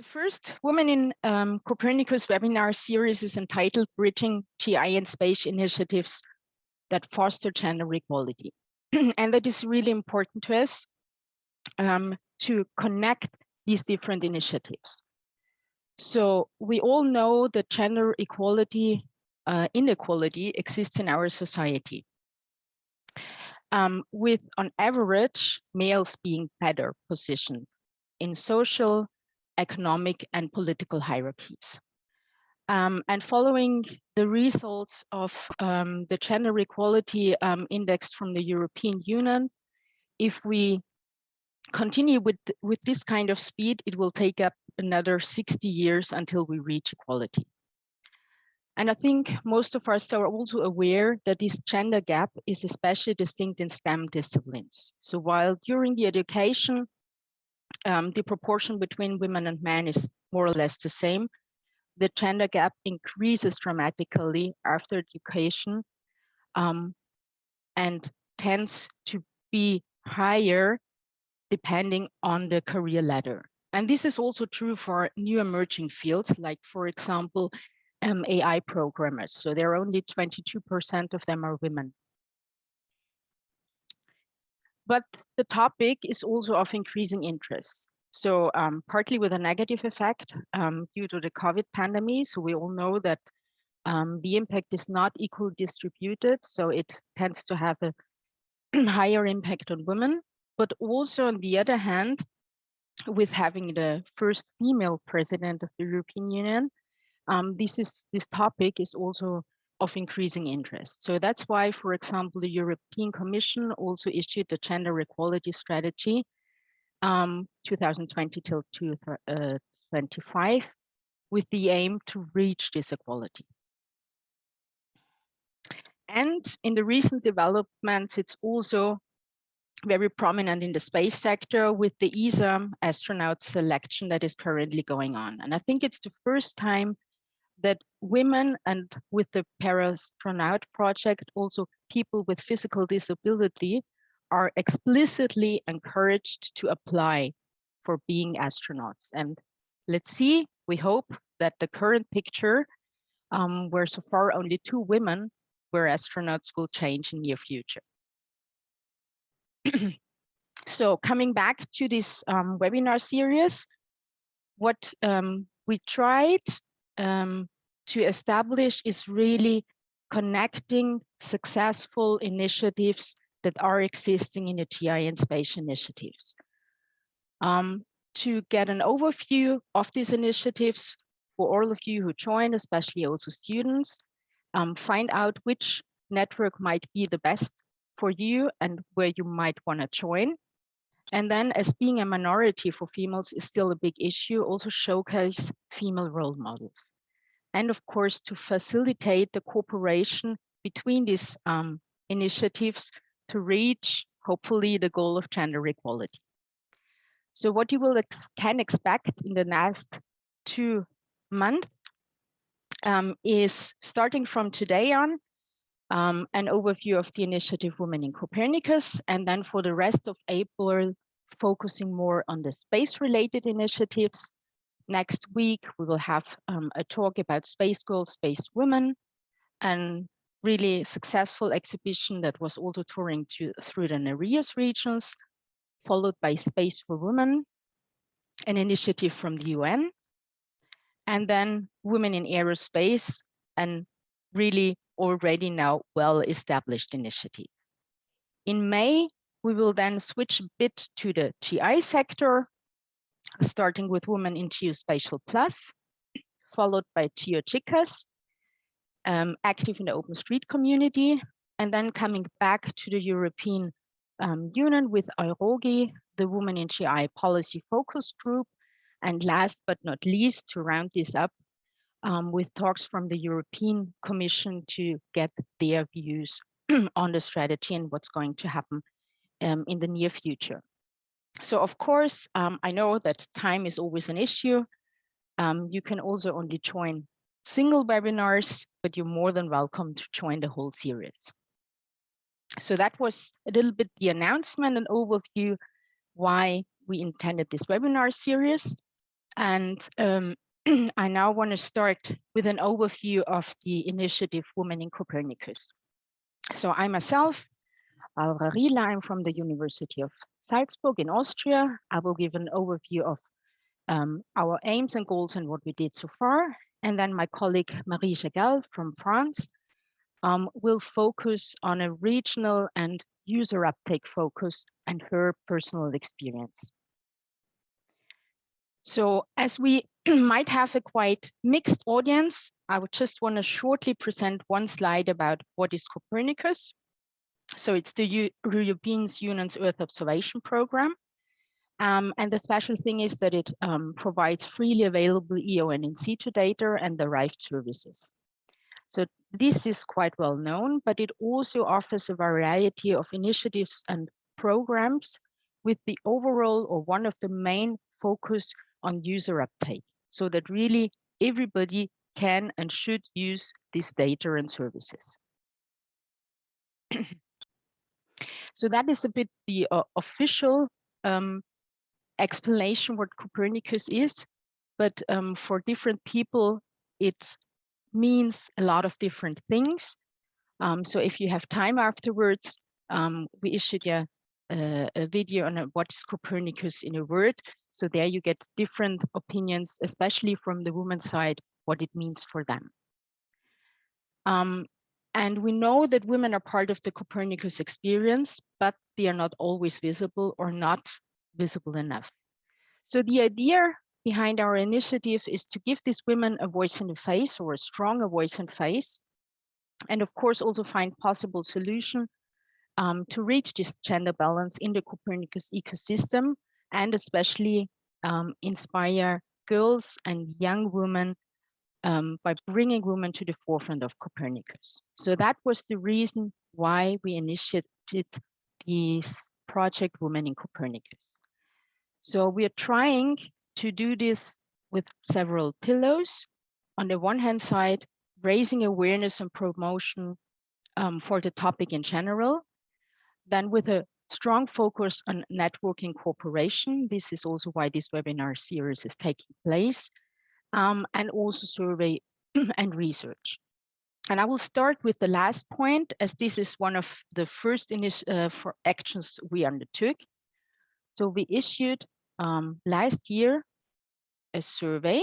The first Women in Copernicus webinar series is entitled Bridging TI and Space Initiatives that Foster Gender Equality. And that is really important to us to connect these different initiatives. So we all know that gender equality, inequality exists in our society. With on average, males being better positioned in social, economic, and political hierarchies. And following the results of the Gender Equality Index from the European Union, if we continue with this kind of speed, it will take up another 60 years until we reach equality. And I think most of us are also aware that this gender gap is especially distinct in STEM disciplines. So while during the education, the proportion between women and men is more or less the same, the gender gap increases dramatically after education and tends to be higher depending on the career ladder. And this is also true for new emerging fields, like, for example, AI programmers. So there are only 22% of them are women. But the topic is also of increasing interest. So partly with a negative effect due to the COVID pandemic. So we all know that the impact is not equally distributed. So it tends to have a higher impact on women. But also on the other hand, with having the first female president of the European Union, this topic is also of increasing interest. So that's why, for example, the European Commission also issued the Gender Equality Strategy 2020 till 2025 with the aim to reach this equality. And in the recent developments, it's also very prominent in the space sector with the ESA astronaut selection that is currently going on. And I think it's the first time that women, and with the Para-Astronaut project, also people with physical disability are explicitly encouraged to apply for being astronauts. And let's see, we hope that the current picture, where so far only 2 women were astronauts, will change in near future. So coming back to this webinar series, what we tried to establish is really connecting successful initiatives that are existing in the TI and space initiatives. To get an overview of these initiatives for all of you who joined, especially also students, find out which network might be the best for you and where you might want to join. And then, as being a minority for females is still a big issue, also showcase female role models. And of course, to facilitate the cooperation between these initiatives to reach, hopefully, the goal of gender equality. So what you can expect in the next 2 months is, starting from today on, an overview of the initiative Women in Copernicus, and then for the rest of April, focusing more on the space-related initiatives. Next week, we will have a talk about Space Girls, Space Women, and really successful exhibition that was also touring through the Nereus regions, followed by Space for Women, an initiative from the UN, and then Women in Aerospace, and really already now well-established initiative. In May, we will then switch a bit to the TI sector, starting with Women in Geospatial Plus, followed by GeoChicas, active in the OpenStreet community, and then coming back to the European Union with EUROGI, the Women in GI Policy Focus Group, and last but not least, to round this up, with talks from the European Commission to get their views on the strategy and what's going to happen in the near future. So of course, I know that time is always an issue. You can also only join single webinars, but you're more than welcome to join the whole series. So that was a little bit the announcement and overview why we intended this webinar series. And I now want to start with an overview of the initiative Women in Copernicus. So I myself, Laura Riela, I'm from the University of Salzburg in Austria. I will give an overview of our aims and goals and what we did so far. And then my colleague Marie Jagal from France will focus on a regional and user uptake focus and her personal experience. So as we might have a quite mixed audience, I would just want to shortly present one slide about what is Copernicus. So it's the European Union's Earth Observation Program. And the special thing is that it provides freely available EO and in situ data and derived services. So this is quite well known, but it also offers a variety of initiatives and programs with the overall or one of the main focus on user uptake, so that really everybody can and should use this data and services. So that is a bit the official explanation what Copernicus is, but for different people, it means a lot of different things. So if you have time afterwards, we issued a video on what is Copernicus in a word. So there you get different opinions, especially from the women's side, what it means for them. And we know that women are part of the Copernicus experience, but they are not always visible or not visible enough. So the idea behind our initiative is to give these women a voice and a face, or a stronger voice and face, and of course also find possible solution to reach this gender balance in the Copernicus ecosystem, and especially inspire girls and young women by bringing women to the forefront of Copernicus. So that was the reason why we initiated this project, Women in Copernicus. So we are trying to do this with several pillars. On the one hand side, raising awareness and promotion for the topic in general, then with a strong focus on networking cooperation. This is also why this webinar series is taking place, and also survey and research. And I will start with the last point, as this is one of the first for actions we undertook. So we issued last year a survey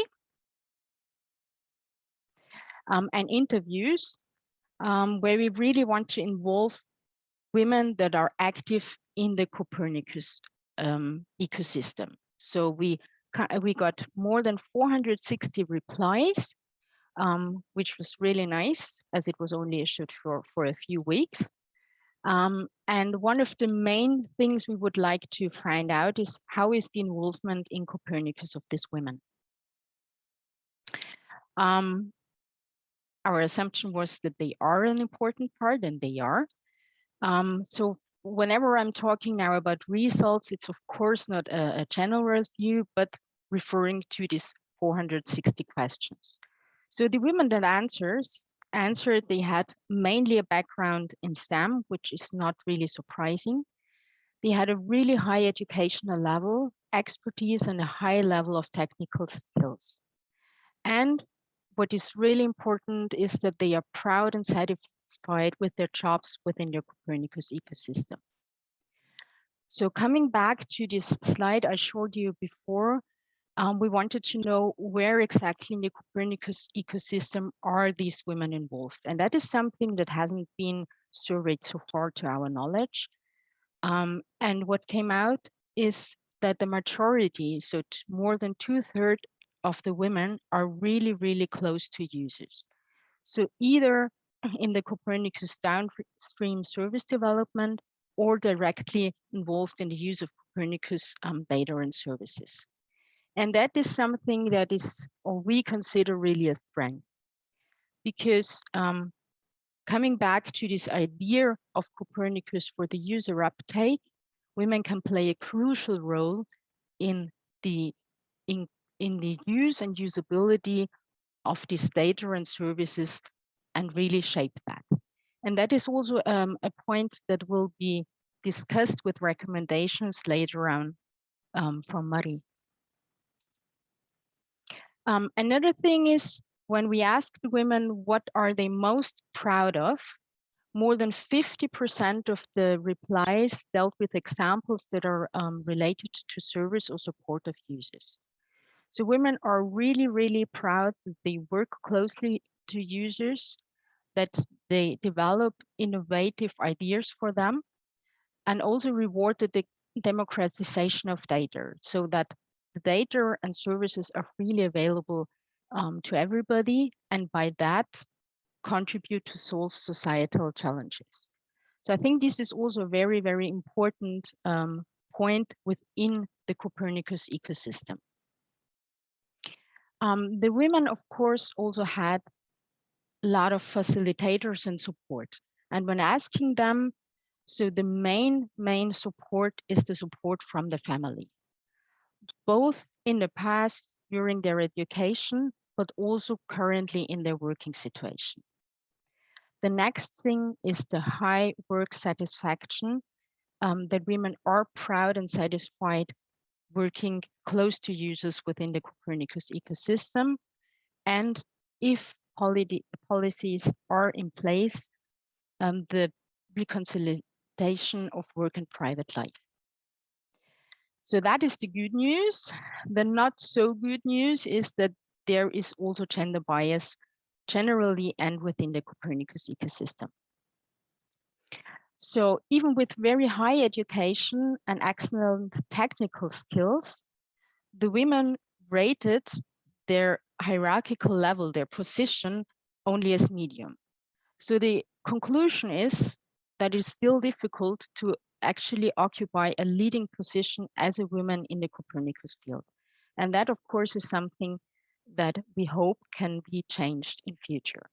and interviews where we really want to involve women that are active in the Copernicus ecosystem. So we got more than 460 replies, which was really nice, as it was only issued for a few weeks. And one of the main things we would like to find out is how is the involvement in Copernicus of these women? Our assumption was that they are an important part, and they are. So whenever I'm talking now about results, it's of course not a general view, but referring to these 460 questions. So the women that answered, they had mainly a background in STEM, which is not really surprising. They had a really high educational level, expertise, and a high level of technical skills. And what is really important is that they are proud and satisfied with their jobs within the Copernicus ecosystem. So coming back to this slide I showed you before, we wanted to know where exactly in the Copernicus ecosystem are these women involved. And that is something that hasn't been surveyed so far to our knowledge. And what came out is that the majority, so more than 2/3 of the women are really, really close to users. So either in the Copernicus downstream service development or directly involved in the use of Copernicus data and services. And that is something that is, or we consider really a strength, because coming back to this idea of Copernicus for the user uptake, women can play a crucial role in the use and usability of this data and services, and really shape that. And that is also a point that will be discussed with recommendations later on from Marie. Another thing is when we asked women what are they most proud of, more than 50% of the replies dealt with examples that are related to service or support of users. So women are really, really proud that they work closely to users, that they develop innovative ideas for them, and also rewarded the democratization of data so that the data and services are freely available to everybody, and by that contribute to solve societal challenges. So I think this is also a very, very important point within the Copernicus ecosystem. The women, of course, also had a lot of facilitators and support. And when asking them, so the main support is the support from the family, both in the past during their education, but also currently in their working situation. The next thing is the high work satisfaction, that women are proud and satisfied working close to users within the Copernicus ecosystem. And if policies are in place, the reconciliation of work and private life. So that is the good news. The not so good news is that there is also gender bias generally and within the Copernicus ecosystem. So even with very high education and excellent technical skills, the women rated their hierarchical level, their position, only as medium. So the conclusion is that it's still difficult to actually occupy a leading position as a woman in the Copernicus field. And that, of course, is something that we hope can be changed in future.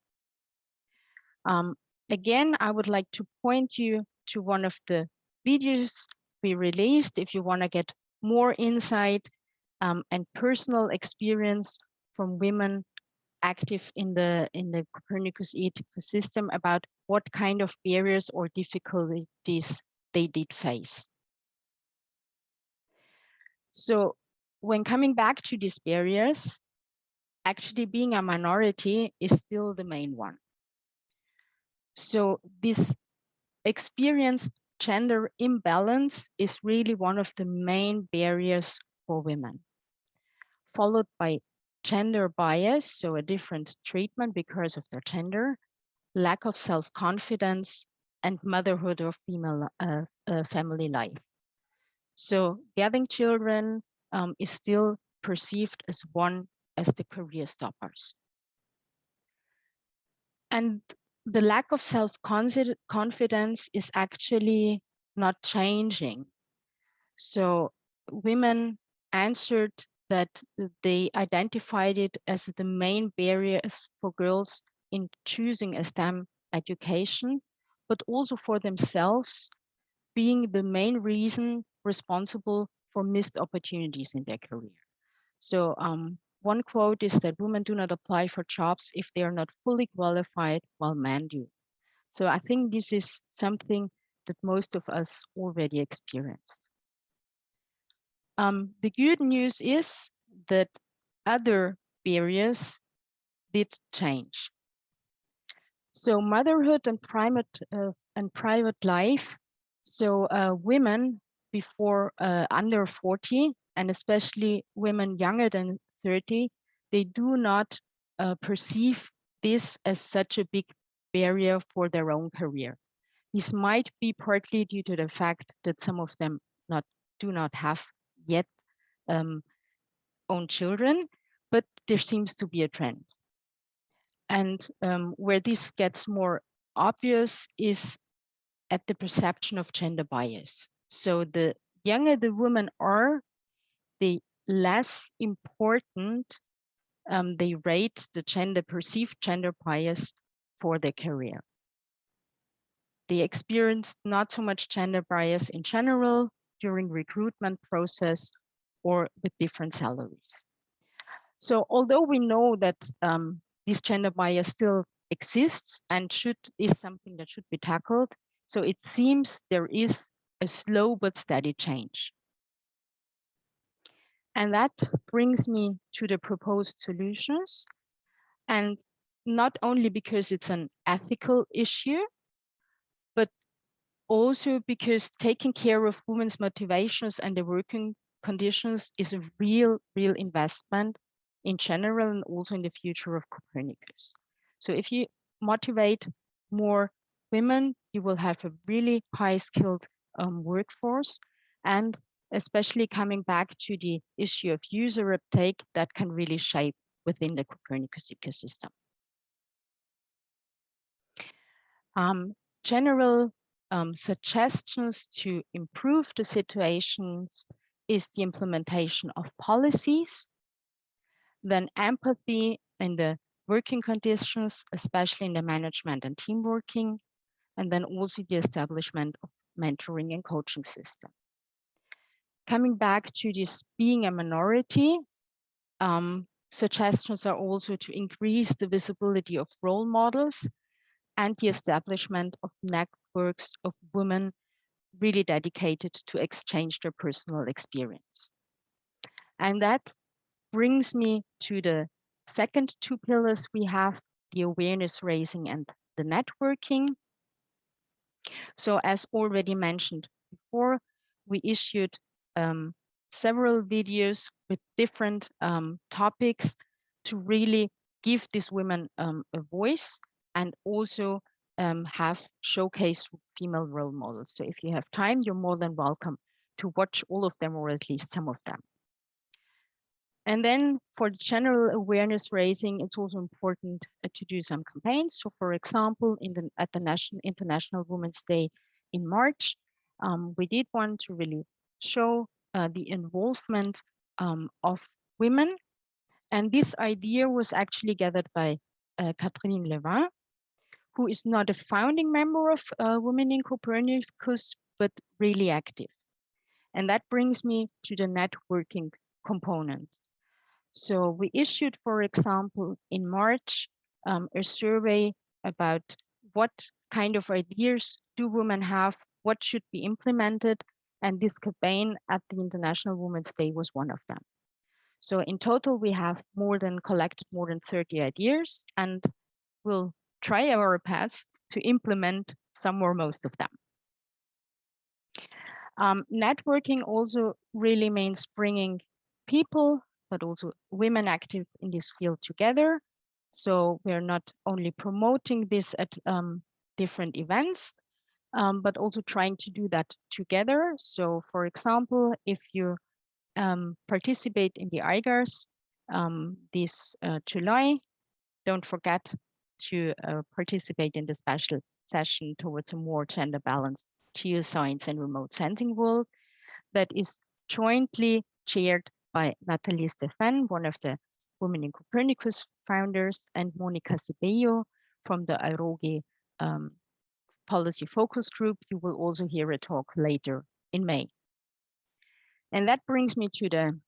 Again, I would like to point you to one of the videos we released if you want to get more insight and personal experience from women active in the Copernicus ecosystem about what kind of barriers or difficulties they did face. So when coming back to these barriers, actually being a minority is still the main one. So this experienced gender imbalance is really one of the main barriers for women, followed by gender bias, so a different treatment because of their gender, lack of self-confidence, and motherhood or female family life. So getting children is still perceived as the career stoppers. And the lack of self-confidence is actually not changing. So women answered that they identified it as the main barriers for girls in choosing a STEM education, but also for themselves being the main reason responsible for missed opportunities in their career. So one quote is that women do not apply for jobs if they are not fully qualified, while men do. So I think this is something that most of us already experienced. The good news is that other barriers did change. So motherhood and private life. So women before under 40, and especially women younger than 30, they do not perceive this as such a big barrier for their own career. This might be partly due to the fact that some of them do not have yet own children, but there seems to be a trend. And where this gets more obvious is at the perception of gender bias. So the younger the women are, the less important they rate the perceived gender bias for their career. They experience not so much gender bias in general during recruitment process or with different salaries. So although we know that this gender bias still exists and is something that should be tackled, so it seems there is a slow but steady change. And that brings me to the proposed solutions. And not only because it's an ethical issue, but also because taking care of women's motivations and their working conditions is a real investment in general and also in the future of Copernicus. So if you motivate more women, you will have a really high skilled workforce, and especially coming back to the issue of user uptake, that can really shape within the Copernicus ecosystem. General suggestions to improve the situations is the implementation of policies, then empathy in the working conditions, especially in the management and team working, and then also the establishment of mentoring and coaching system. Coming back to this being a minority, suggestions are also to increase the visibility of role models and the establishment of networks of women really dedicated to exchange their personal experience. And that brings me to the second two pillars we have, the awareness raising and the networking. So as already mentioned before, we issued several videos with different topics to really give these women a voice and also have showcased female role models. So if you have time, you're more than welcome to watch all of them or at least some of them. And then for the general awareness raising, it's also important to do some campaigns. So for example, at the International Women's Day in March, we did want to really show the involvement of women. And this idea was actually gathered by Catherine Levin, who is not a founding member of Women in Copernicus, but really active. And that brings me to the networking component. So we issued, for example, in March, a survey about what kind of ideas do women have, what should be implemented, and this campaign at the International Women's Day was one of them. So in total, we have collected more than 30 ideas, and we'll try our best to implement some or most of them. Networking also really means bringing people, but also women active in this field together. So we're not only promoting this at different events, but also trying to do that together. So for example, if you participate in the IGARS this July, don't forget to participate in the special session towards a more gender balanced geoscience and remote sensing world that is jointly chaired by Nathalie Stephan, one of the Women in Copernicus founders, and Monica Sibello from the IROGE Policy Focus Group. You will also hear a talk later in May. And that brings me to the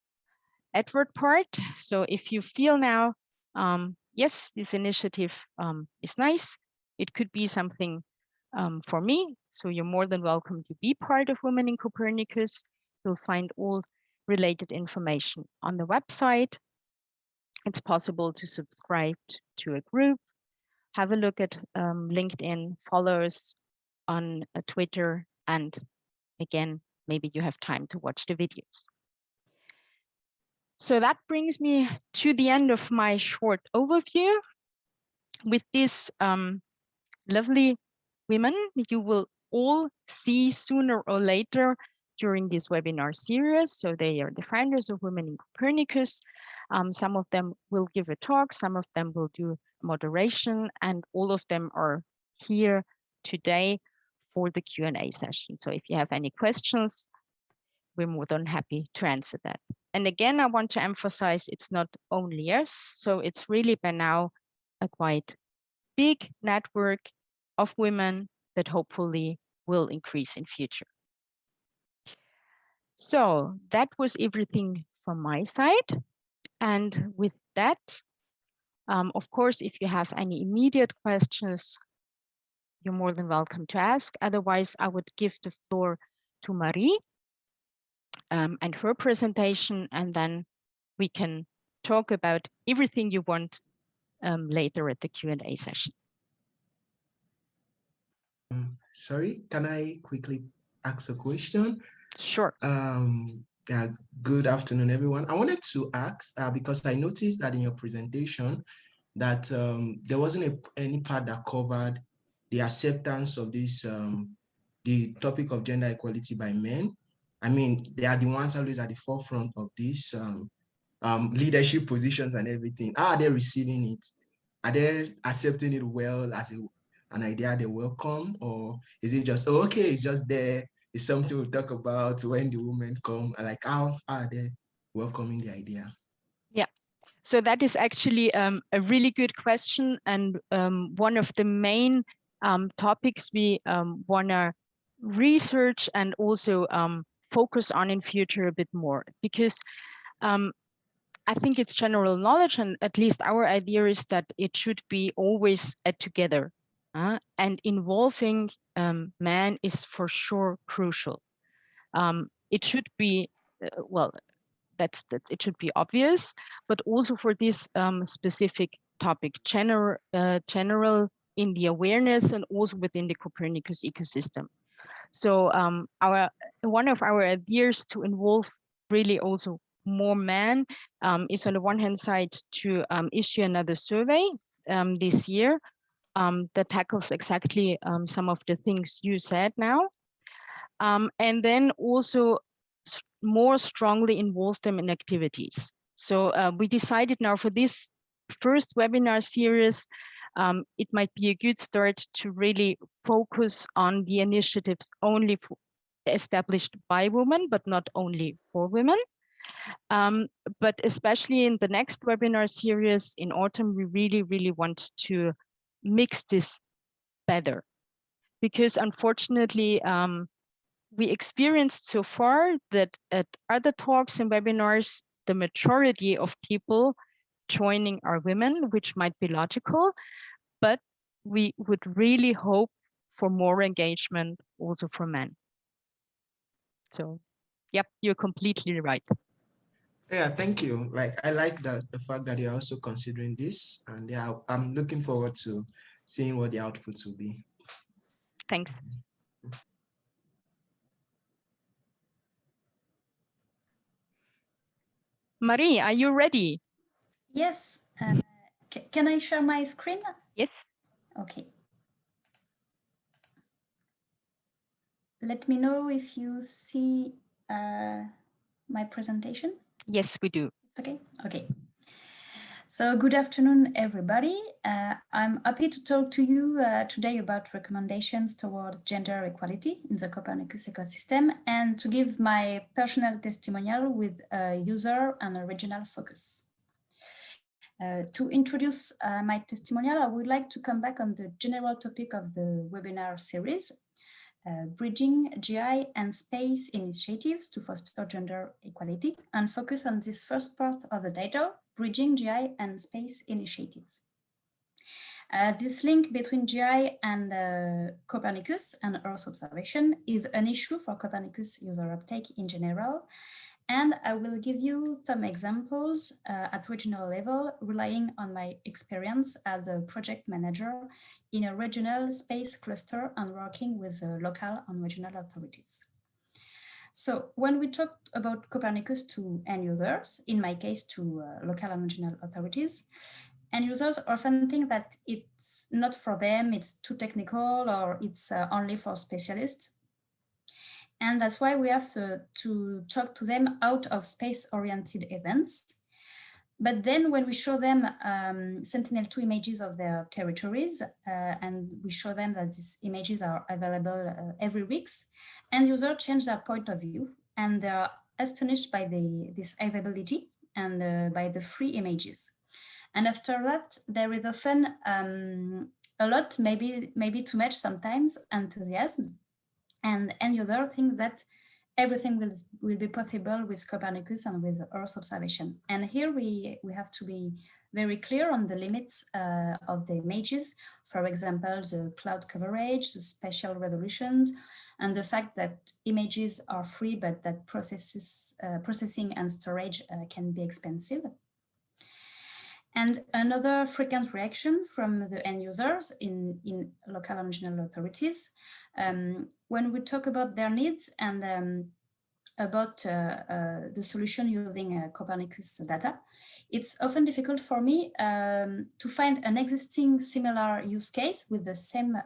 Edward part. So if you feel now, yes, this initiative is nice, it could be something for me. So you're more than welcome to be part of Women in Copernicus. You'll find all related information on the website. It's possible to subscribe to a group, have a look at LinkedIn, follow us on Twitter, and again, maybe you have time to watch the videos. So that brings me to the end of my short overview. With these lovely women, you will all see sooner or later during this webinar series. So they are the founders of Women in Copernicus. Some of them will give a talk, some of them will do moderation, and all of them are here today for the Q&A session. So if you have any questions, we're more than happy to answer that. And again, I want to emphasize it's not only us. So it's really by now a quite big network of women that hopefully will increase in future. So that was everything from my side. And with that, of course, if you have any immediate questions, you're more than welcome to ask. Otherwise, I would give the floor to Marie. and her presentation, and then we can talk about everything you want later at the Q&A session. Sorry, can I quickly ask a question? Sure. Yeah, good afternoon, everyone. I wanted to ask, because I noticed that in your presentation that there wasn't any part that covered the acceptance of this, the topic of gender equality by men. I mean, they are the ones always at the forefront of this leadership positions and everything. How are they receiving it? Are they accepting it well as an idea they welcome, or is it just, oh, okay, it's just there, it's something we'll talk about when the women come? Like, how are they welcoming the idea? Yeah, so that is actually a really good question, and one of the main topics we want to research and also focus on in future a bit more, because I think it's general knowledge, and at least our idea is that it should be always together, and involving man is for sure crucial. It should be, well, that's it should be obvious, but also for this specific topic, general in the awareness and also within the Copernicus ecosystem. So one of our ideas to involve really also more men is on the one hand side to issue another survey this year that tackles exactly some of the things you said now. And then also more strongly involve them in activities. So we decided now for this first webinar series, it might be a good start to really focus on the initiatives only established by women, but not only for women. But especially in the next webinar series in autumn, we really, really want to mix this better, because unfortunately, we experienced so far that at other talks and webinars, the majority of people joining are women, which might be logical, but we would really hope for more engagement also for men. So, yep, you're completely right. Yeah, thank you. Like, I like the fact that you're also considering this, and yeah, I'm looking forward to seeing what the outputs will be. Thanks. Marie, are you ready? Yes. Can I share my screen? Yes. Okay. Let me know if you see my presentation. Yes, we do. It's okay? Okay. So good afternoon, everybody. I'm happy to talk to you today about recommendations toward gender equality in the Copernicus ecosystem, and to give my personal testimonial with a user and a regional focus. To introduce my testimonial, I would like to come back on the general topic of the webinar series, bridging GI and space initiatives to foster gender equality, and focus on this first part of the title, bridging GI and space initiatives. This link between GI and Copernicus and Earth observation is an issue for Copernicus user uptake in general, and I will give you some examples at regional level, relying on my experience as a project manager in a regional space cluster and working with local and regional authorities. So when we talk about Copernicus to end users, in my case to local and regional authorities, end users often think that it's not for them, it's too technical, or it's only for specialists. And that's why we have to talk to them out of space-oriented events. But then when we show them Sentinel-2 images of their territories, and we show them that these images are available every week, end users change their point of view, and they are astonished by this availability and by the free images. And after that, there is often a lot, maybe too much sometimes, enthusiasm. And any other thing that everything will be possible with Copernicus and with Earth observation. And here we have to be very clear on the limits of the images. For example, the cloud coverage, the spatial resolutions, and the fact that images are free, but that processing and storage can be expensive. And another frequent reaction from the end users in local and regional authorities, when we talk about their needs and about the solution using Copernicus data, it's often difficult for me to find an existing similar use case with the same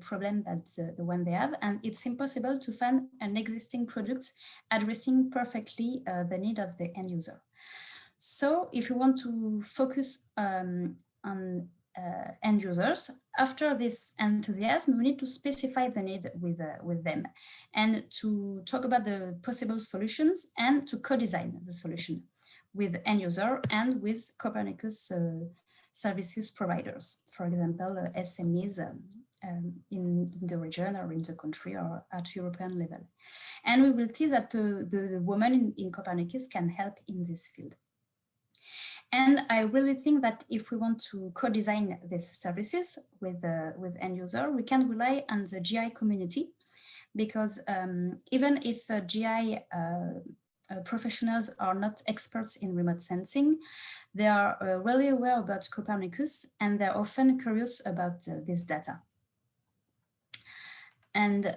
problem that the one they have, and it's impossible to find an existing product addressing perfectly the need of the end user. So if you want to focus on end users, after this enthusiasm, we need to specify the need with them and to talk about the possible solutions and to co-design the solution with end user and with Copernicus services providers, for example, SMEs in the region or in the country or at European level. And we will see that the women in Copernicus can help in this field. And I really think that if we want to co-design these services with end user, we can rely on the GI community, because even if GI professionals are not experts in remote sensing, they are really aware about Copernicus and they're often curious about this data. And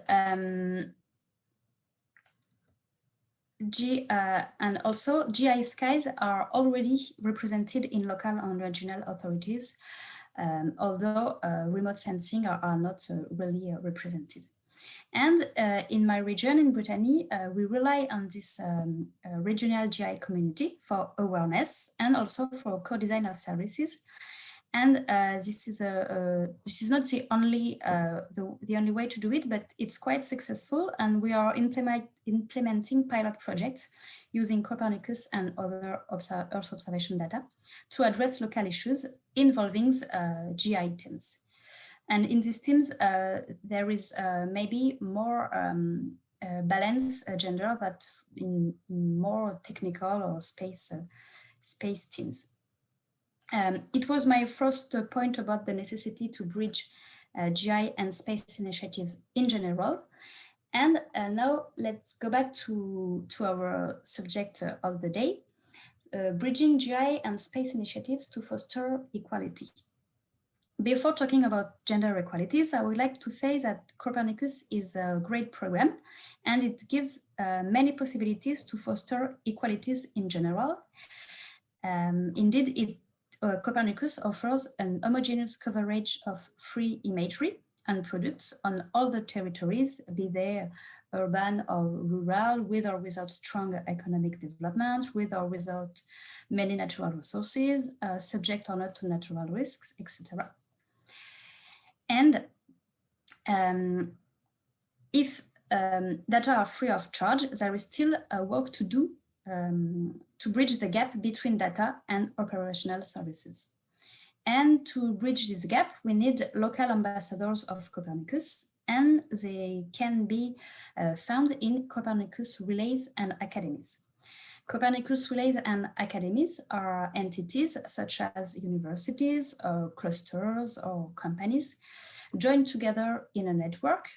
also GI skies are already represented in local and regional authorities, although remote sensing are not really represented. And in my region in Brittany, we rely on this regional GI community for awareness and also for co-design of services. And this is not the only way to do it, but it's quite successful. And we are implementing pilot projects using Copernicus and other Earth observation data to address local issues involving GI teams. And in these teams, there is maybe more balanced gender that in more technical or space teams. It was my first point about the necessity to bridge GI and space initiatives in general. And now let's go back to our subject of the day, bridging GI and space initiatives to foster equality. Before talking about gender equalities, I would like to say that Copernicus is a great program and it gives many possibilities to foster equalities in general. Indeed, Copernicus offers an homogeneous coverage of free imagery and products on all the territories, be they urban or rural, with or without strong economic development, with or without many natural resources, subject or not to natural risks, etc. And if data are free of charge, there is still work to do to bridge the gap between data and operational services. And to bridge this gap, we need local ambassadors of Copernicus, and they can be found in Copernicus relays and academies. Copernicus relays and academies are entities such as universities, or clusters, or companies joined together in a network.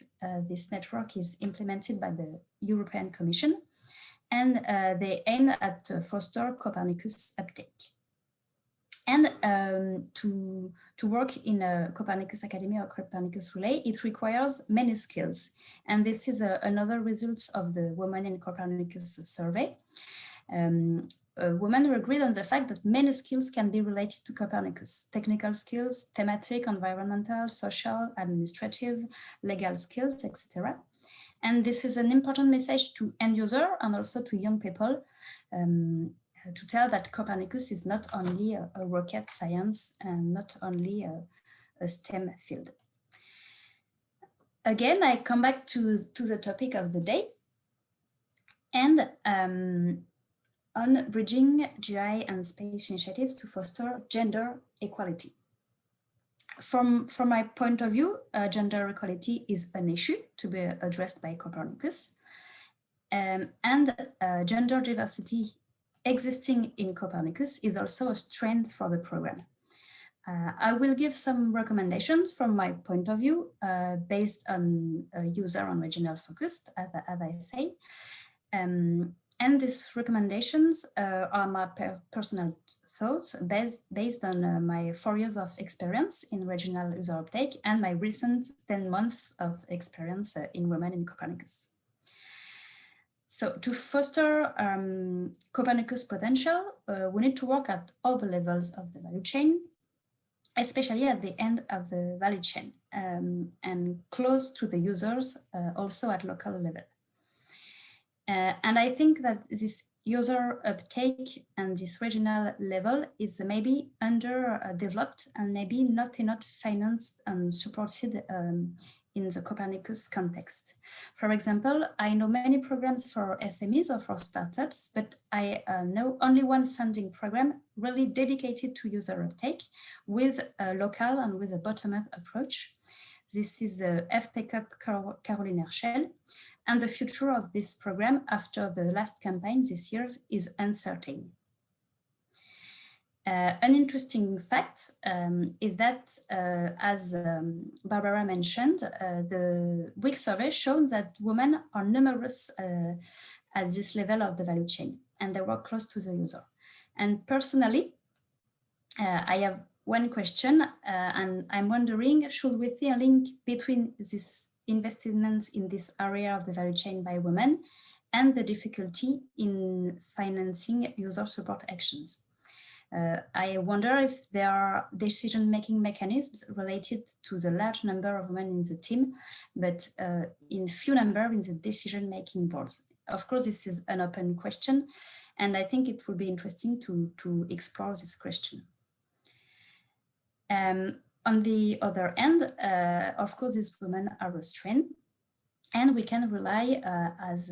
This network is implemented by the European Commission, and they aim at foster Copernicus uptake. And to work in a Copernicus Academy or Copernicus Relay, it requires many skills. And this is another result of the Women in Copernicus survey. Women agreed on the fact that many skills can be related to Copernicus: technical skills, thematic, environmental, social, administrative, legal skills, etc. And this is an important message to end user and also to young people to tell that Copernicus is not only a rocket science and not only a STEM field. Again, I come back to the topic of the day and on bridging GI and space initiatives to foster gender equality. From my point of view, gender equality is an issue to be addressed by Copernicus, and gender diversity existing in Copernicus is also a strength for the program. I will give some recommendations from my point of view based on user and regional focus, as I say. And these recommendations are my personal thoughts based on my 4 years of experience in regional user uptake and my recent 10 months of experience in women in Copernicus. So to foster Copernicus potential, we need to work at all the levels of the value chain, especially at the end of the value chain and close to the users, also at local level. And I think that this user uptake and this regional level is maybe underdeveloped and maybe not enough financed and supported in the Copernicus context. For example, I know many programs for SMEs or for startups, but I know only one funding program really dedicated to user uptake with a local and with a bottom-up approach. This is the FP Cup Caroline Herschel, and the future of this program after the last campaign this year is uncertain. An interesting fact is that, as Barbara mentioned, the week survey showed that women are numerous at this level of the value chain, and they work close to the user. And personally, I have one question, and I'm wondering, should we see a link between these investments in this area of the value chain by women and the difficulty in financing user support actions? I wonder if there are decision-making mechanisms related to the large number of women in the team, but in few number in the decision-making boards. Of course, this is an open question, and I think it would be interesting to explore this question. On the other end, of course, these women are restrained, and we can rely, as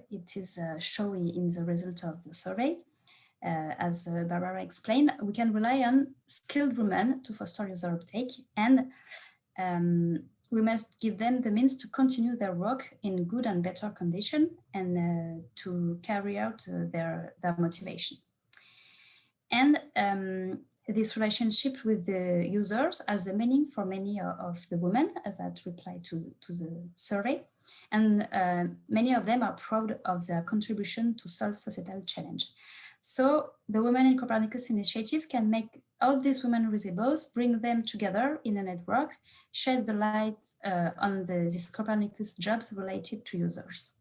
it is shown in the result of the survey, as Barbara explained, we can rely on skilled women to foster user uptake, and we must give them the means to continue their work in good and better condition and to carry out their motivation. And this relationship with the users has a meaning for many of the women that reply to the survey. And many of them are proud of their contribution to solve societal challenge. So the Women in Copernicus initiative can make all these women visible, bring them together in a network, shed the light on these Copernicus jobs related to users.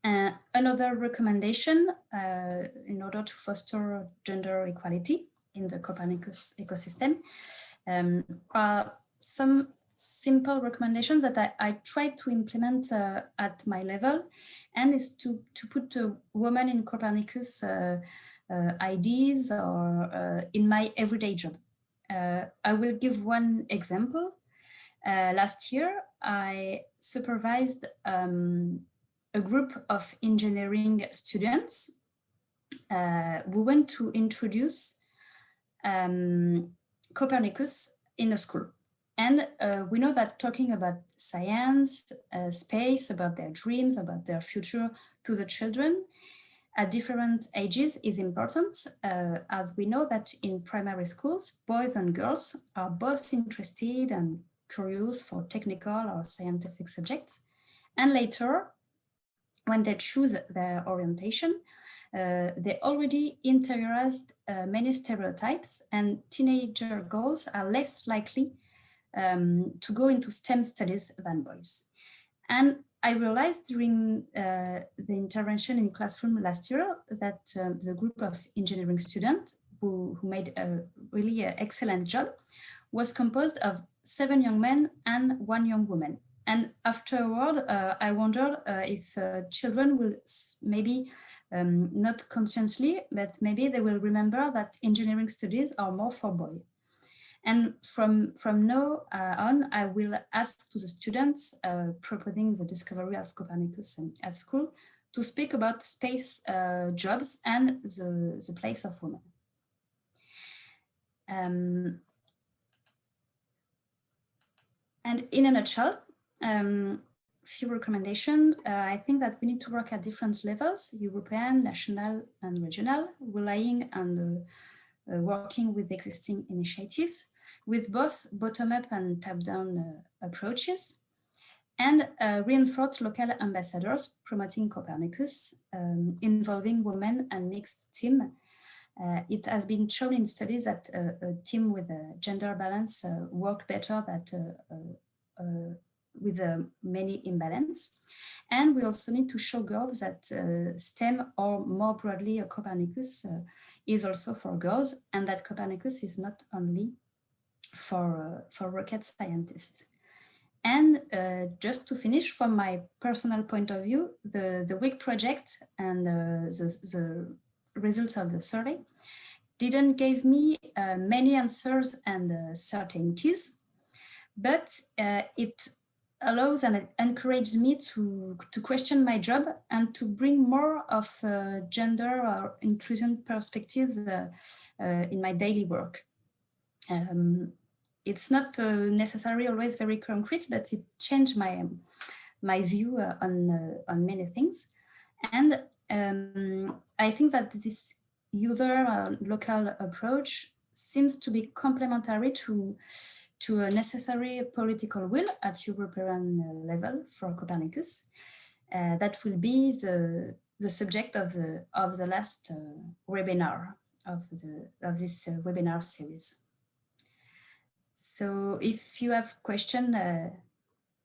Another recommendation in order to foster gender equality in the Copernicus ecosystem are some simple recommendations that I tried to implement at my level, and is to put women in Copernicus ideas or in my everyday job. I will give one example. Last year, I supervised a group of engineering students who went to introduce Copernicus in a school. And we know that talking about science, space, about their dreams, about their future to the children at different ages is important, as we know that in primary schools, boys and girls are both interested and curious for technical or scientific subjects. And later, when they choose their orientation, they already interiorized many stereotypes, and teenager girls are less likely to go into STEM studies than boys. And I realized during the intervention in classroom last year that the group of engineering students who made a really excellent job was composed of 7 young men and 1 young woman. And afterward, I wondered if children will maybe not consciously, but maybe they will remember that engineering studies are more for boys. And from now on, I will ask to the students proposing the discovery of Copernicus at school to speak about space jobs and the place of women. And in a nutshell, few recommendations. I think that we need to work at different levels, European, national, and regional, relying on working with existing initiatives, with both bottom-up and top-down approaches, and reinforce local ambassadors promoting Copernicus, involving women and mixed team. It has been shown in studies that a team with a gender balance work better than with many imbalance. And we also need to show girls that STEM, or more broadly Copernicus, is also for girls, and that Copernicus is not only for rocket scientists. And just to finish, from my personal point of view, the WIG project and the results of the survey didn't give me many answers and certainties, but it allows and encourages me to question my job and to bring more of gender or inclusion perspectives in my daily work. It's not necessarily always very concrete, but it changed my view on many things. And I think that this user local approach seems to be complementary to a necessary political will at European level for Copernicus. That will be the subject of the last webinar of this webinar series. So if you have questions,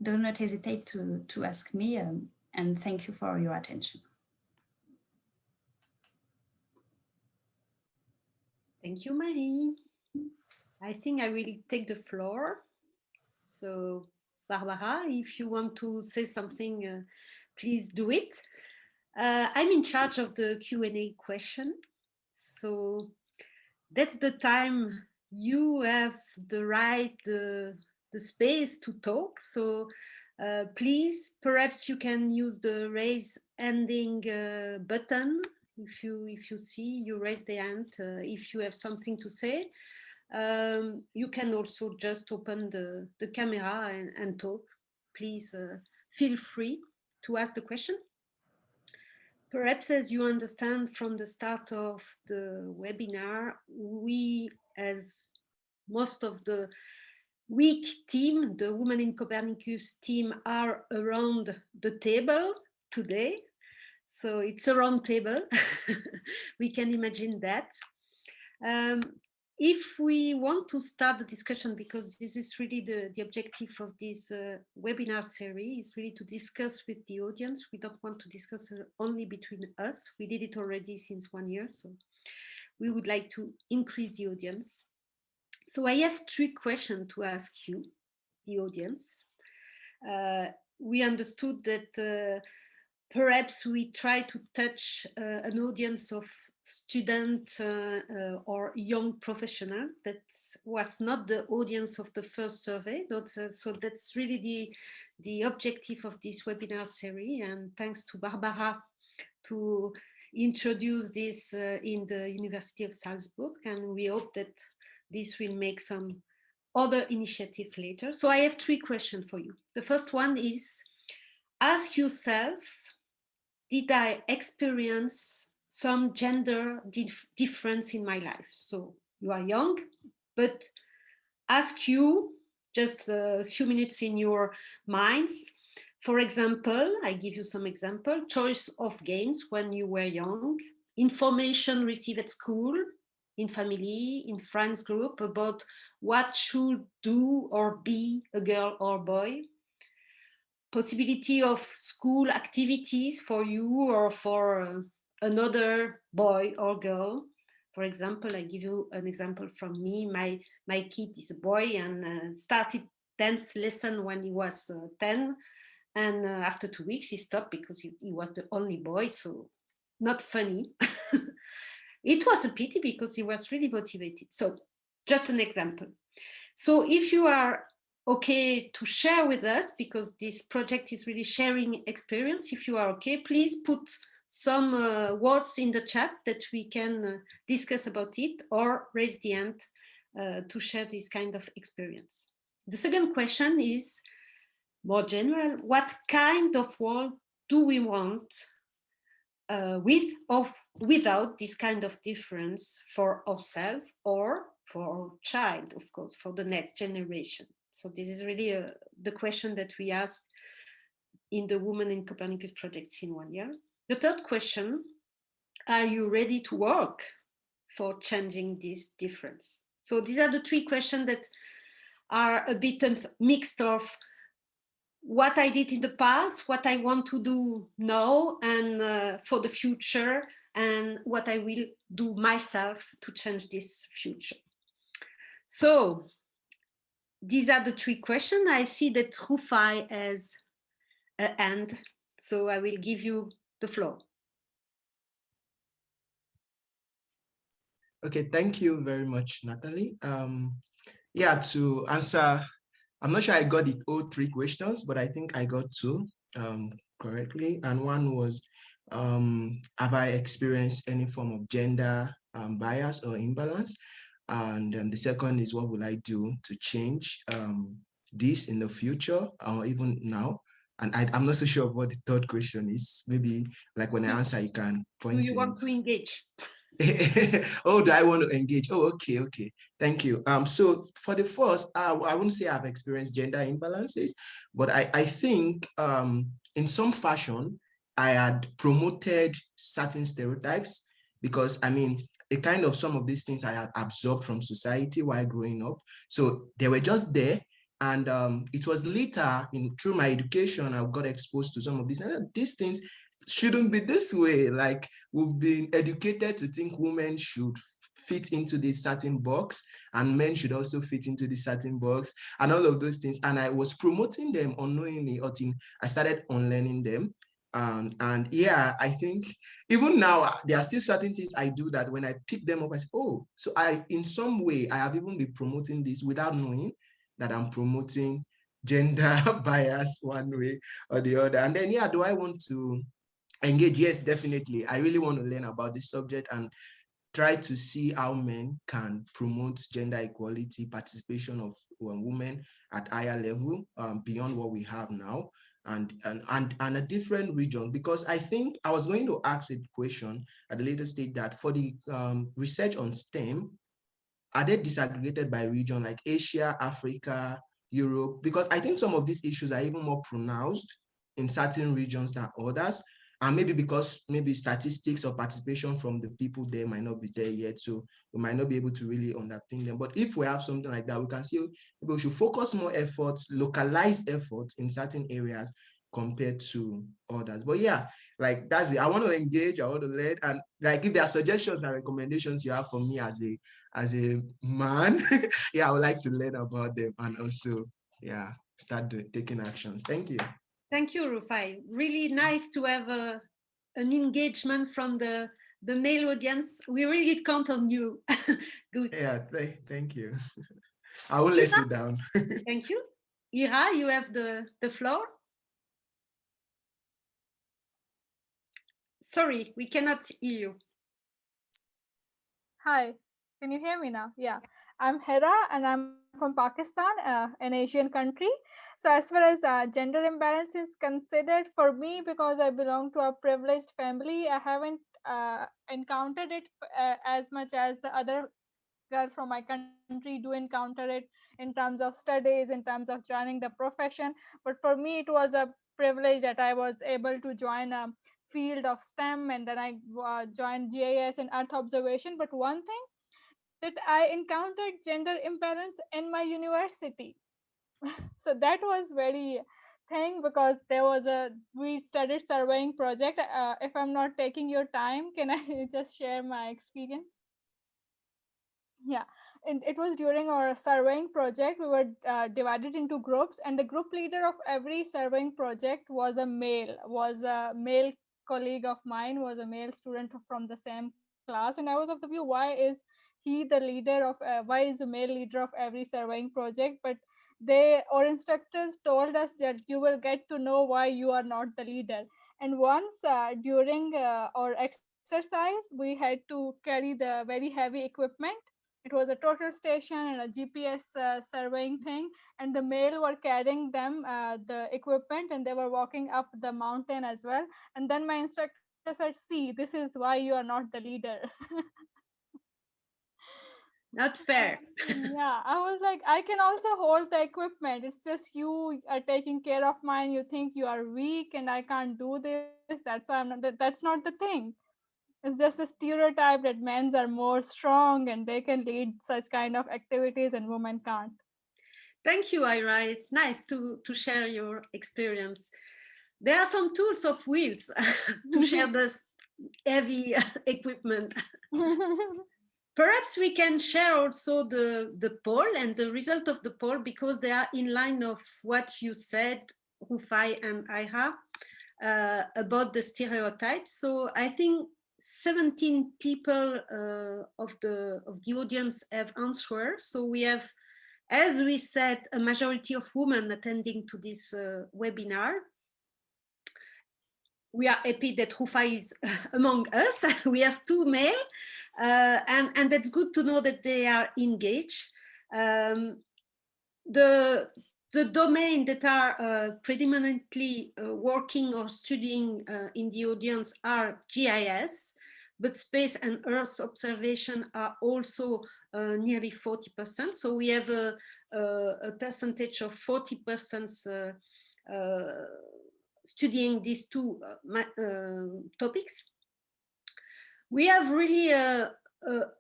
do not hesitate to ask me, and thank you for your attention. Thank you, Marie. I think I will take the floor. So Barbara, if you want to say something, please do it. I'm in charge of the Q&A question. So that's the time you have the right, the space to talk. So please, perhaps you can use the raise handing button. If you see, you raise the hand if you have something to say. You can also just open the camera and talk. Please feel free to ask the question. Perhaps as you understand from the start of the webinar, we, as most of the WIG team, the Women in Copernicus team, are around the table today. So it's a round table. We can imagine that. If we want to start the discussion, because this is really the objective of this webinar series, is really to discuss with the audience. We don't want to discuss only between us. We did it already since 1 year, so we would like to increase the audience. So I have 3 questions to ask you, the audience. We understood that perhaps we try to touch an audience of students or young professional. That was not the audience of the first survey. So that's really the objective of this webinar series. And thanks to Barbara to introduce this in the University of Salzburg. And we hope that this will make some other initiative later. So I have 3 questions for you. The first one is, ask yourself, did I experience some gender difference in my life? So you are young, but ask you just a few minutes in your minds. For example, I give you some example, choice of games when you were young, information received at school, in family, in friends group about what should do or be a girl or boy, possibility of school activities for you or for another boy or girl. For example, I give you an example from me. My kid is a boy and started dance lesson when he was 10. And after 2 weeks, he stopped because he was the only boy. So not funny. It was a pity because he was really motivated. So just an example. So if you are okay to share with us, because this project is really sharing experience, if you are okay, please put some words in the chat that we can discuss about it, or raise the hand to share this kind of experience. The second question is, more general, what kind of world do we want with or without this kind of difference for ourselves or for our child, of course, for the next generation? So this is really the question that we ask in the Women in Copernicus projects in 1 year. The third question, are you ready to work for changing this difference? So these are the three questions that are a bit mixed of what I did in the past, what I want to do now and for the future, and what I will do myself to change this future. So these are the three questions. I see that Rufai has an hand, so I will give you the floor. Okay, thank you very much, Natalie. Yeah, to answer, I'm not sure I got all three questions, but I think I got two correctly. And one was, have I experienced any form of gender bias or imbalance? And the second is, what will I do to change this in the future or even now? And I'm not so sure of what the third question is. Maybe like when I answer, you can point Do to you want it. to engage? Oh, do I want to engage? Oh, okay. Thank you. So for the first, I wouldn't say I've experienced gender imbalances, but I think in some fashion, I had promoted certain stereotypes because I mean, a kind of some of these things I had absorbed from society while growing up. So they were just there. And it was later through my education, I got exposed to some of these things shouldn't be this way. Like we've been educated to think women should fit into this certain box and men should also fit into this certain box and all of those things. And I was promoting them unknowingly until I started unlearning them. And yeah, I think even now there are still certain things I do that when I pick them up, I say, oh, so I, in some way, I have even been promoting this without knowing that I'm promoting gender bias one way or the other. And then, yeah, do I want to engage? Yes, definitely. I really want to learn about this subject and try to see how men can promote gender equality, participation of women at higher level beyond what we have now, and a different region. Because I think I was going to ask a question at the later stage that for the research on STEM, are they disaggregated by region like Asia, Africa, Europe? Because I think some of these issues are even more pronounced in certain regions than others. And maybe because maybe statistics or participation from the people there might not be there yet. So we might not be able to really underpin them. But if we have something like that, we can see maybe we should focus more efforts, localized efforts in certain areas compared to others. But yeah, like that's it. I want to engage, I want to learn. And like if there are suggestions and recommendations you have for me as a man, yeah, I would like to learn about them and also, yeah, start taking actions. Thank you. Thank you, Rufai. Really nice to have an engagement from the male audience. We really count on you. Good. Yeah, thank you. I won't let you down. Thank you. Ira, you have the floor. Sorry, we cannot hear you. Hi, can you hear me now? Yeah, I'm Hera and I'm from Pakistan, an Asian country. So, as far as gender imbalance is considered, for me, because I belong to a privileged family, I haven't encountered it as much as the other girls from my country do encounter it in terms of studies, in terms of joining the profession. But for me, it was a privilege that I was able to join a field of STEM, and then I joined GIS and Earth observation. But one thing that I encountered gender imbalance in my university. So that was very thing, because there was a we studied surveying project. If I'm not taking your time, can I just share my experience? Yeah, and it was during our surveying project. We were divided into groups, and the group leader of every surveying project was a male colleague of mine, was a male student from the same class. And I was of the view, why is he the leader of why is the male leader of every surveying project? But our instructors told us that you will get to know why you are not the leader. And once during our exercise, we had to carry the very heavy equipment, It was a total station and a GPS surveying thing, and the male were carrying them the equipment, and they were walking up the mountain as well. And then my instructor said, "See, this is why you are not the leader." Not fair. Yeah, I was like, I can also hold the equipment. It's just you are taking care of mine. You think you are weak and I can't do this. That's why I'm not. That's not the thing. It's just a stereotype that men are more strong and they can lead such kind of activities and women can't. Thank you, Ira. It's nice to share your experience. There are some tools of wheels to share this heavy equipment. Perhaps we can share also the poll and the result of the poll, because they are in line of what you said, Rufai and Ira, about the stereotypes. So I think 17 people of the audience have answered. So we have, as we said, a majority of women attending to this webinar. We are happy that Rufai is among us. We have 2 male, and that's good to know that they are engaged. The domain that are predominantly working or studying in the audience are GIS, but space and Earth observation are also nearly 40%. So we have a percentage of 40% studying these 2 topics. We have really a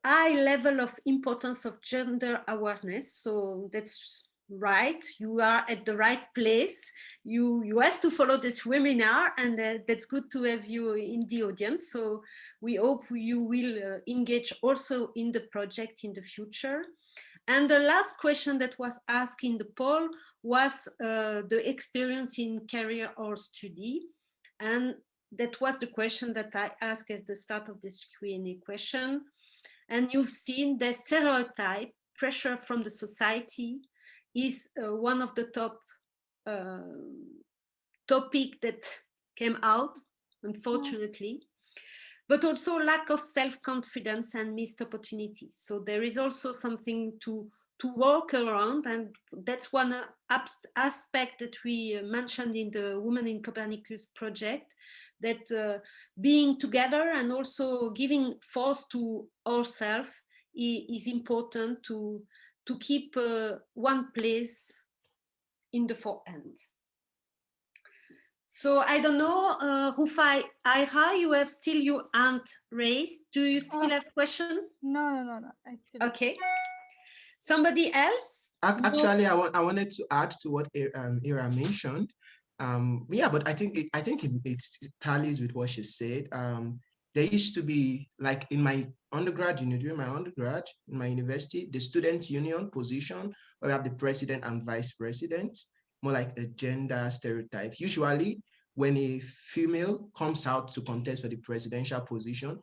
high level of importance of gender awareness. So that's right. You are at the right place. You have to follow this webinar, and that's good to have you in the audience. So we hope you will engage also in the project in the future. And the last question that was asked in the poll was the experience in career or study. And that was the question that I asked at the start of this Q&A question. And you've seen that stereotype, pressure from the society, is one of the top topic that came out, unfortunately. But also lack of self-confidence and missed opportunities. So there is also something to work around, and that's one aspect that we mentioned in the Women in Copernicus project, that being together and also giving force to ourselves is important to keep one place in the forehand. So I don't know, Rufai, Ira, you have still your hand raised. Do you still have question? No. Actually. Okay. Somebody else? Actually, I wanted to add to what Ira mentioned. Yeah, but I think it tallies with what she said. There used to be, like in my undergrad, during my undergrad, in my university, the student union position, where we have the president and vice president, more like a gender stereotype. Usually, when a female comes out to contest for the presidential position,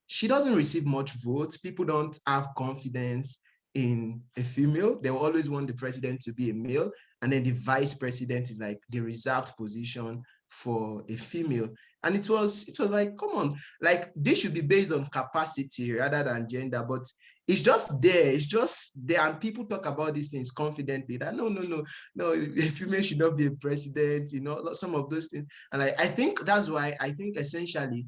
she doesn't receive much votes. People don't have confidence in a female. They will always want the president to be a male, and then the vice president is like the reserved position for a female. And it was like, come on, like this should be based on capacity rather than gender, but it's just there, and people talk about these things confidently that no, a female should not be a president, some of those things. And I think that's why I think essentially,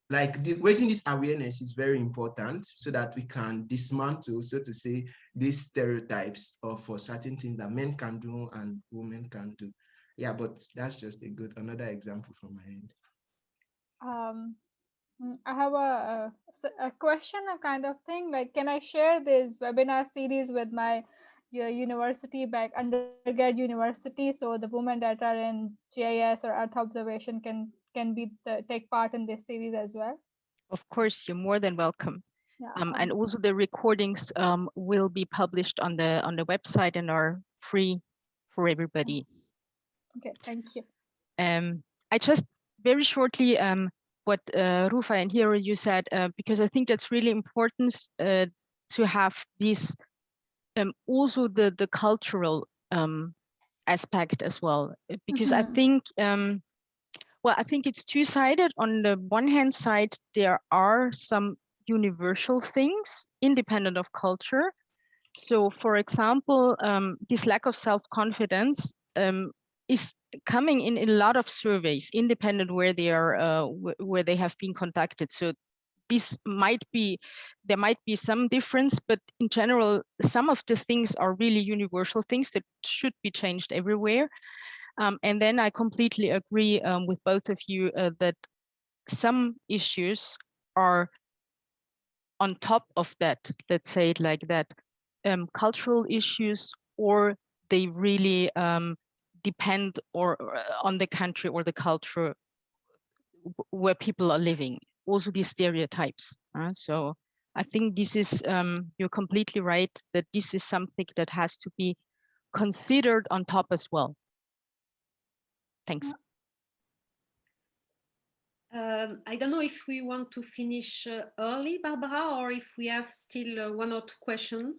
like raising this awareness is very important, so that we can dismantle, so to say, these stereotypes for certain things that men can do and women can do. Yeah, but that's just another example from my end. I have a question, a kind of thing. Like, can I share this webinar series with my university, back undergrad university, so the women that are in GIS or Earth observation can take part in this series as well? Of course, you're more than welcome. Yeah. And also the recordings will be published on the website and are free for everybody. Okay, thank you. I just very shortly what Rufa and Hiro you said, because I think that's really important to have this also the cultural aspect as well, because I think I think it's two-sided. On the one hand side, there are some universal things independent of culture. So, for example, this lack of self-confidence is coming in a lot of surveys, independent where they are, where they have been conducted. So, there might be some difference, but in general, some of the things are really universal things that should be changed everywhere. And then I completely agree with both of you that some issues are on top of that, let's say it like that, cultural issues, or they really depend on the country or the culture where people are living. Also these stereotypes. So I think this is, you're completely right that this is something that has to be considered on top as well. Thanks. I don't know if we want to finish early, Barbara, or if we have still one or two questions.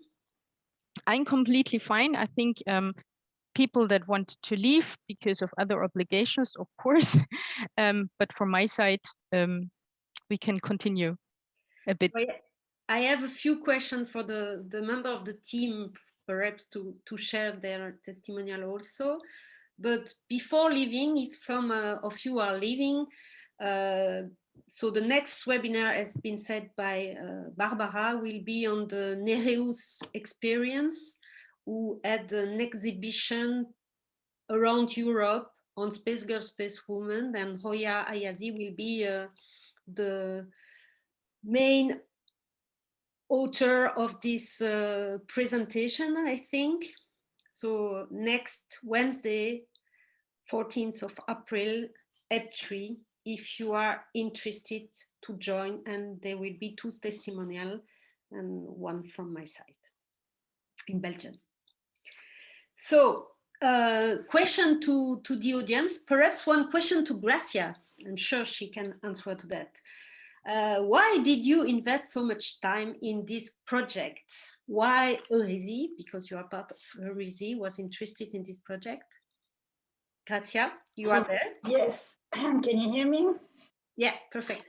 I'm completely fine. I think people that want to leave because of other obligations, of course. But from my side, we can continue a bit. So I have a few questions for the member of the team, perhaps to share their testimonial also. But before leaving, if some of you are leaving, so the next webinar, has been said by Barbara, will be on the Nereus experience, who had an exhibition around Europe on Space Girl, Space Woman, and Roya Ayazi will be the main author of this presentation, I think. So next Wednesday, 14th of April at 3, if you are interested to join, and there will be 2 testimonials and 1 from my side in Belgium. So question to the audience, perhaps one question to Gracia. I'm sure she can answer to that. Why did you invest so much time in this project? Why Eurysie? Because you are part of Eurysie, was interested in this project. Gracia, you are there? Yes. Can you hear me? Yeah, perfect.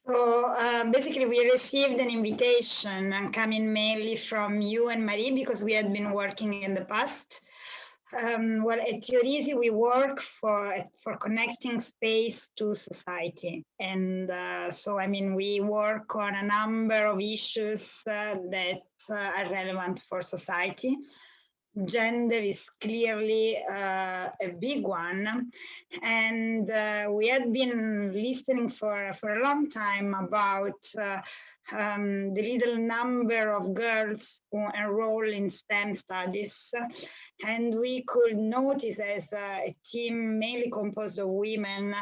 So basically, we received an invitation coming mainly from you and Marie because we had been working in the past. Well, at Eurysie, we work for connecting space to society. And so, I mean, we work on a number of issues that are relevant for society. Gender is clearly a big one. And we had been listening for a long time about the little number of girls who enroll in STEM studies. And we could notice as a team mainly composed of women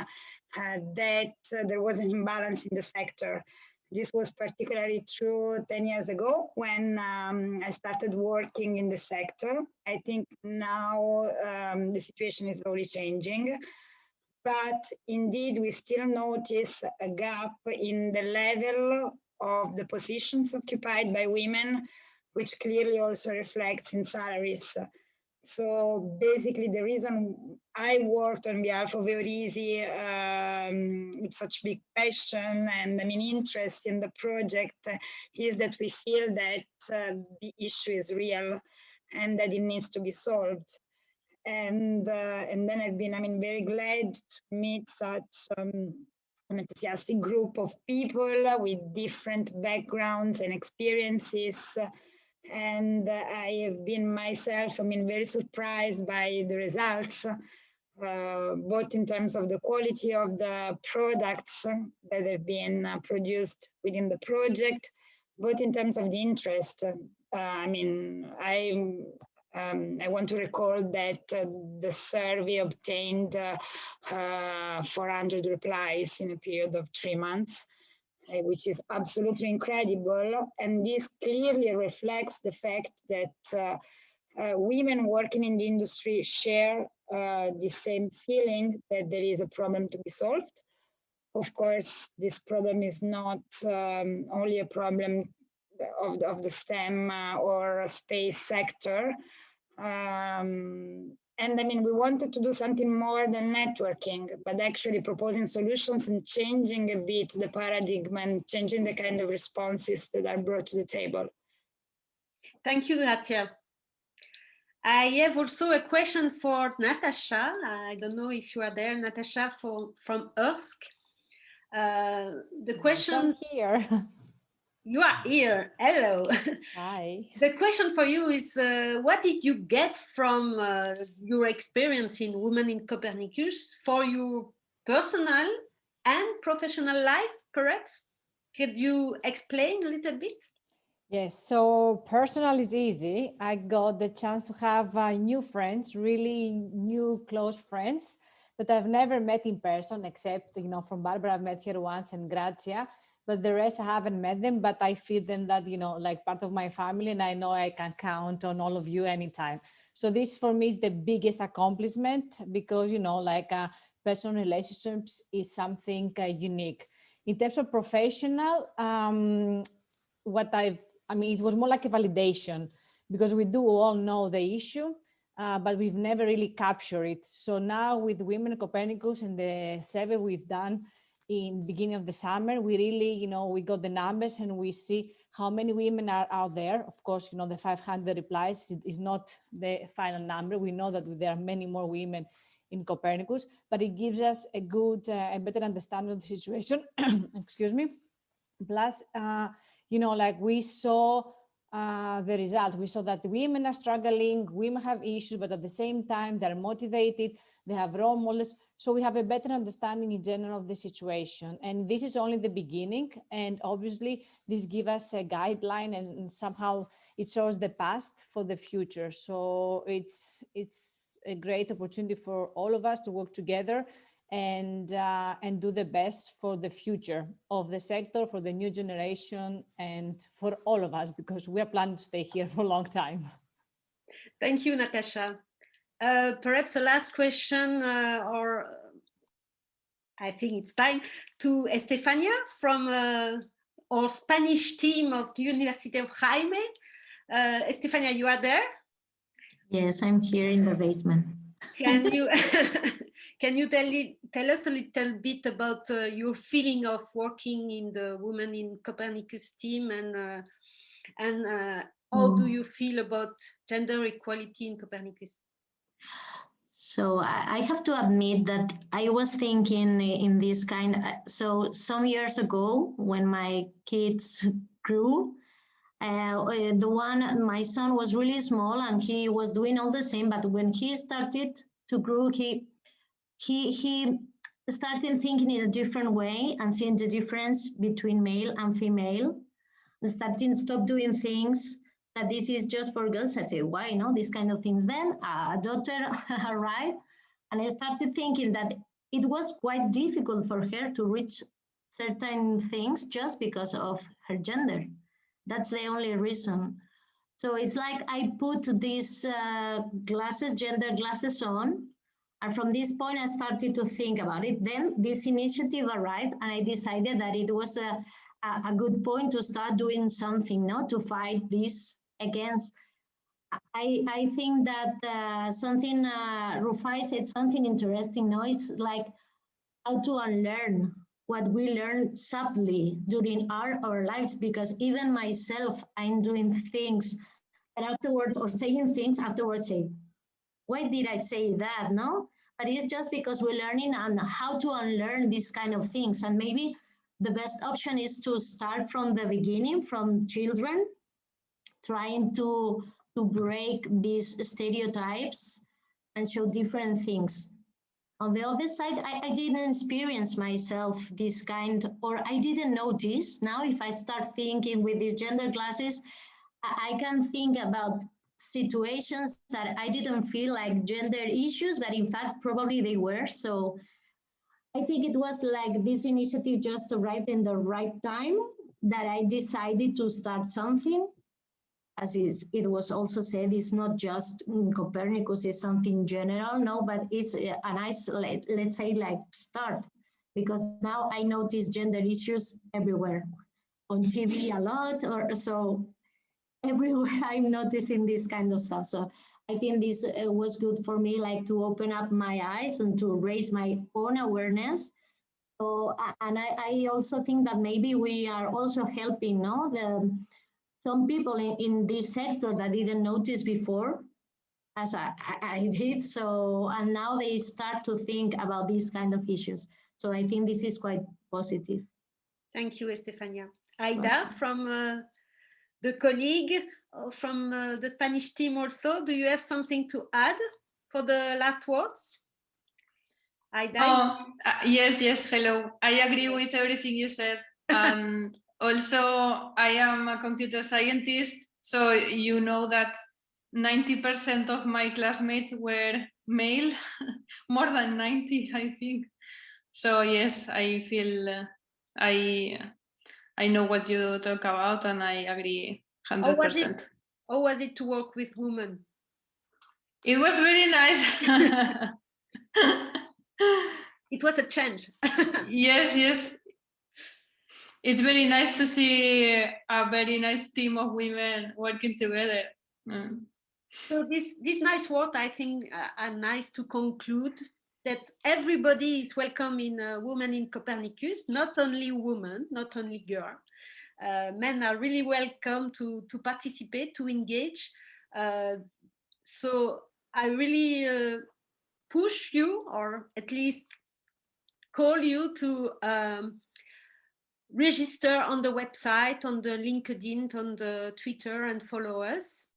that there was an imbalance in the sector. This was particularly true 10 years ago when I started working in the sector. I think now the situation is slowly changing. But indeed, we still notice a gap in the level of the positions occupied by women, which clearly also reflects in salaries. So basically, the reason I worked on behalf of Eurysie with such big passion and interest in the project is that we feel that the issue is real and that it needs to be solved. And then I've been, very glad to meet such an enthusiastic group of people with different backgrounds and experiences. And I have been myself, very surprised by the results, both in terms of the quality of the products that have been produced within the project, both in terms of the interest. I want to recall that the survey obtained 400 replies in a period of 3 months, which is absolutely incredible. And this clearly reflects the fact that women working in the industry share the same feeling that there is a problem to be solved. Of course, this problem is not only a problem of the STEM or space sector. And I mean, we wanted to do something more than networking, but actually proposing solutions and changing a bit the paradigm and changing the kind of responses that are brought to the table. Thank you, Grazia. I have also a question for Natasha. I don't know if you are there, Natasha, from ERSC. The question... I'm here. You are here. Hello. Hi. The question for you is, what did you get from your experience in Women in Copernicus for your personal and professional life, perhaps? Could you explain a little bit? Yes, so personal is easy. I got the chance to have new friends, really new close friends that I've never met in person, except, you know, from Barbara, I've met her once, and Grazia. But the rest I haven't met them, but I feel them that, you know, like part of my family, and I know I can count on all of you anytime. So this for me is the biggest accomplishment because, you know, like personal relationships is something unique. In terms of professional, I mean, it was more like a validation because we do all know the issue, but we've never really captured it. So now with Women in Copernicus and the survey we've done, in beginning of the summer, we really, you know, we got the numbers and we see how many women are out there. Of course, you know, the 500 replies is not the final number. We know that there are many more women in Copernicus, but it gives us a good, a better understanding of the situation. Excuse me. Plus, you know, like we saw the result. We saw that women are struggling, women have issues, but at the same time, they're motivated, they have role models. So we have a better understanding in general of the situation. And this is only the beginning. And obviously, this gives us a guideline and somehow it shows the past for the future. So it's a great opportunity for all of us to work together and do the best for the future of the sector, for the new generation, and for all of us, because we are planning to stay here for a long time. Thank you, Natasha. Perhaps a last question, or I think it's time, to Estefania from our Spanish team of the University of Jaime. Estefania, you are there? Yes, I'm here in the basement. Can you can you tell us a little bit about your feeling of working in the Women in Copernicus team, and how do you feel about gender equality in Copernicus? So I have to admit that I was thinking in this kind. So some years ago, when my kids grew, my son was really small and he was doing all the same. But when he started to grow, he started thinking in a different way and seeing the difference between male and female. And starting stop doing things that this is just for girls. I said, why, you know, these kind of things. Then a daughter arrived, and I started thinking that it was quite difficult for her to reach certain things just because of her gender. That's the only reason. So it's like I put these gender glasses on, and from this point I started to think about it. Then this initiative arrived, and I decided that it was a good point to start doing something, no, to fight this against. I think that something Rufai said something interesting. No, it's like how to unlearn what we learned subtly during our lives. Because even myself, I'm doing things that afterwards, or saying things afterwards, say, why did I say that? No, but it's just because we're learning on how to unlearn these kind of things, and maybe the best option is to start from the beginning, from children, trying to break these stereotypes and show different things. On the other side, I didn't experience myself this kind, or I didn't notice. Now, if I start thinking with these gender glasses, I can think about situations that I didn't feel like gender issues, but in fact, probably they were. So I think it was like this initiative just arrived in the right time that I decided to start something. As it was also said, it's not just Copernicus, it's something general, no, but it's a nice, let's say, like start, because now I notice gender issues everywhere, on TV a lot, or so everywhere I'm noticing these kinds of stuff. So I think this was good for me, like to open up my eyes and to raise my own awareness. So, and I also think that maybe we are also helping, no, some people in this sector that didn't notice before, as I did. So, and now they start to think about these kind of issues. So I think this is quite positive. Thank you, Estefania. Aida, from the colleague from the Spanish team also, do you have something to add for the last words? Aida? Yes, hello. I agree with everything you said. And also, I am a computer scientist, so you know that 90% of my classmates were male, more than 90, I think. So yes, I feel I know what you talk about, and I agree 100%. How was it to work with women? It was really nice. It was a change. Yes. It's very nice to see a very nice team of women working together. So this nice word, I think, are nice to conclude that everybody is welcome in Women in Copernicus, not only women, not only girls. Men are really welcome to participate, to engage. So I really push you, or at least call you to register on the website, on the LinkedIn, on the Twitter, and follow us.